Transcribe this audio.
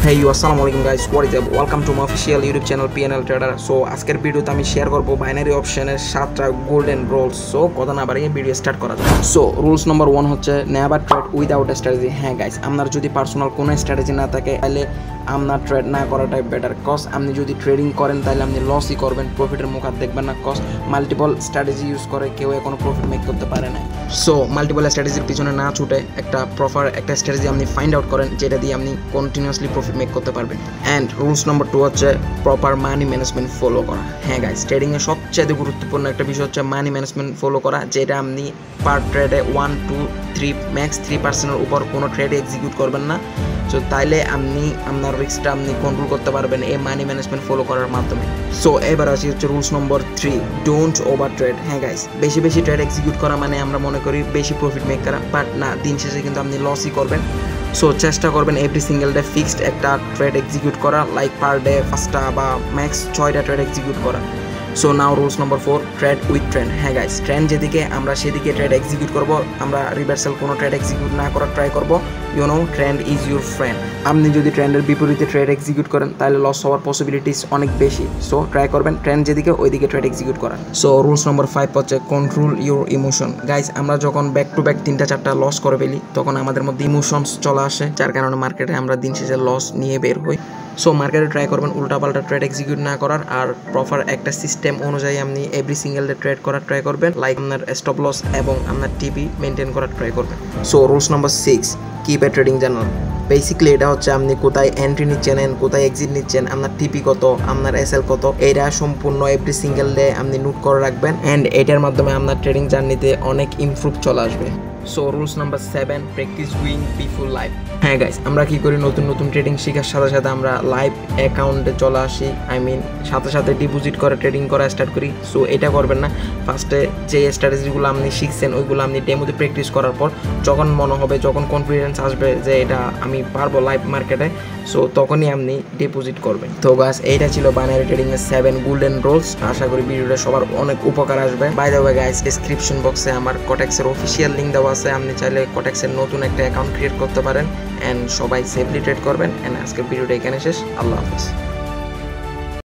Hey you আসসালামু আলাইকুম guys, what is up? Welcome to my official YouTube channel PNL Trader. So আজকের ভিডিওতে আমি শেয়ার করব বাইনারি অপশনের 7টা গোল্ডেন রুলস। সো কথা না বাড়িয়ে ভিডিও স্টার্ট করা যাক। সো রুলস নাম্বার 1 হচ্ছে never trade without a strategy. হ্যাঁ গাইস, আপনার যদি পার্সোনাল কোনো স্ট্র্যাটেজি না থাকে তাহলে আপনার ট্রেড না করাটাই বেটার। কজ আপনি যদি ট্রেডিং করেন তাহলে আপনি লসই করবেন, প্রফিটের মুখ আর দেখবেন না। কজ মাল্টিপল স্ট্র্যাটেজি ইউজ করে কেউ এখনো প্রফিট মেক করতে পারে না। সো মাল্টিপল স্ট্র্যাটেজির পিছনে না ছুটে একটা প্রপার একটা স্ট্র্যাটেজি আপনি ফাইন্ড আউট করেন, যেটা দিয়ে আপনি কন্টিনিউয়াসলি প্রফিট মেক করতে পারবেন। অ্যান্ড রুলস নাম্বার 2 হচ্ছে প্রপার মানি ম্যানেজমেন্ট ফলো করা। হ্যাঁ গাইস, ট্রেডিংয়ে সবচেয়ে গুরুত্বপূর্ণ একটা বিষয় হচ্ছে মানি ম্যানেজমেন্ট ফলো করা, যেটা আপনি পার ট্রেডে 1, 2, 3 ম্যাক্স 3% উপর কোনো ট্রেডে এক্সিকিউট করবেন না। সো তাইলে আপনি আপনার রিস্কটা আপনি কন্ট্রোল করতে পারবেন এই মানি ম্যানেজমেন্ট ফলো করার মাধ্যমে। সো এবার আসি হচ্ছে rules number 3, don't over trade. হ্যাঁ গাইস, বেশি ট্রেড এক্সিকিউট করা মানে আমরা মনে করি বেশি প্রফিট মেক করা, বাট না, দিন শেষে কিন্তু আপনি লসই করবেন। সো চেষ্টা করবেন এভরি সিঙ্গেল ডে ফিক্সড একটা ট্রেড এক্সিকিউট করা, লাইক পার ডে 5টা বা ম্যাক্স 6টা ট্রেড এক্সিকিউট করা। So now rules number 4, trade with trend. হ্যাঁ গাইস, ট্রেন্ড যেদিকে আমরা সেদিকে ট্রেড এক্সিকিউট করব, আমরা রিভার্সাল কোনো ট্রেড এক্সিকিউট না করার ট্রাই করব। You know, trend is your friend. আপনি যদি ট্রেন্ডের বিপরীতে ট্রেড এক্সিকিউট করেন তাহলে লস হওয়ার পসিবিলিটিস অনেক বেশি। সো ট্রাই করবেন ট্রেন্ড যেদিকে ওইদিকে ট্রেড এক্সিকিউট করা। সো রুলস নম্বর 5 হচ্ছে কন্ট্রোল ইউর ইমোশন। গাইস, আমরা যখন ব্যাক টু ব্যাক 3টা-4টা লস করে ফেলি তখন আমাদের মধ্যে ইমোশনস চলে আসে, যার কারণে মার্কেটে আমরা দিন শেষে লস নিয়ে বের হই। সো মার্কেটে ট্রাই করবেন উল্টাপাল্টা ট্রেড এক্সিকিউট না করার, আর প্রপার একটা সিস্টেম অনুযায়ী আপনি এভরি সিঙ্গেল ডে ট্রেড করার ট্রাই করবেন, লাইক আপনার স্টপ লস এবং আপনার টিপি মেনটেন করার ট্রাই করবেন। সো রুলস নাম্বার 6, কিপ এ ট্রেডিং জার্নাল। বেসিক্যালি এটা হচ্ছে আপনি কোথায় এন্ট্রি নিচ্ছেন, কোথায় এক্সিট নিচ্ছেন, আপনার টিপি কত, আপনার এসএল কত, এটা সম্পূর্ণ এভরি সিঙ্গেল ডে আপনি নোট করে রাখবেন। অ্যান্ড এটার মাধ্যমে আপনার ট্রেডিং জার্নিতে অনেক ইমপ্রুভ চলে আসবে। So rules number 7, practice win before live. হ্যাঁ গাইস, আমরা কি করি, নতুন ট্রেডিং শেখার সাথে সাথে আমরা লাইভ অ্যাকাউন্টে চলে আসি, সাথে সাথে ডিপোজিট করে ট্রেডিং করা স্টার্ট করি। সো এটা করবেন না। ফার্স্টে যে স্ট্র্যাটেজিগুলো আপনি শিখছেন ওইগুলো আপনি ডেমোতে প্র্যাকটিস করার পর যখন মনে হবে, যখন কনফিডেন্স আসবে যে এটা আমি পারবো লাইভ মার্কেটে, সো তখনই আপনি ডিপোজিট করবেন। তো গাইস, এইটা ছিল বাইনারি ট্রেডিংয়ের 7 গোল্ডেন রুলস। আশা করি ভিডিওটা সবার অনেক উপকার আসবে। By the way guys, description বক্সে আমার কোটেক্সের অফিসিয়াল লিঙ্ক দেওয়া আছে, আপনি চাইলে কোটেক্সের নতুন একটা অ্যাকাউন্ট ক্রিয়েট করতে পারেন। অ্যান্ড সবাই সেফলি ট্রেড করবেন। অ্যান্ড আজকের ভিডিওটা এখানে শেষ। আল্লাহ হাফেজ।